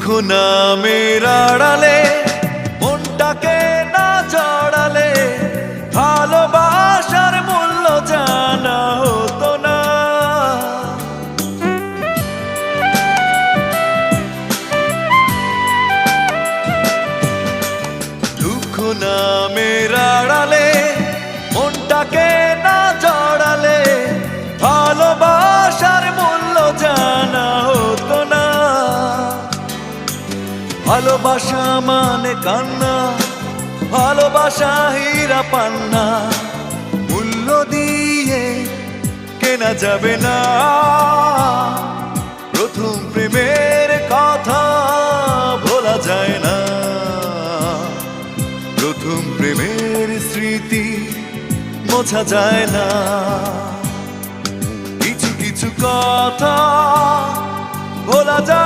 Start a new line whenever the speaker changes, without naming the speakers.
দুঃখ নামের আড়ালে মনটাকে না জড়ালে ভালোবাসার মূল্য জানা হতো না। দুঃখ নামের আড়ালে মনটাকে না জড়ালে ভালোবাসার মূল্য জানা হতো না। ভালোবাসা মানে কান্না, ভালোবাসা হীরা পান্না, মূল্য দিয়ে কেনা যাবে না। প্রথম প্রেমের কথা ভোলা যায় না, প্রথম প্রেমের স্মৃতি মোছা যায় না। কিছু কিছু কথা ভোলা যায়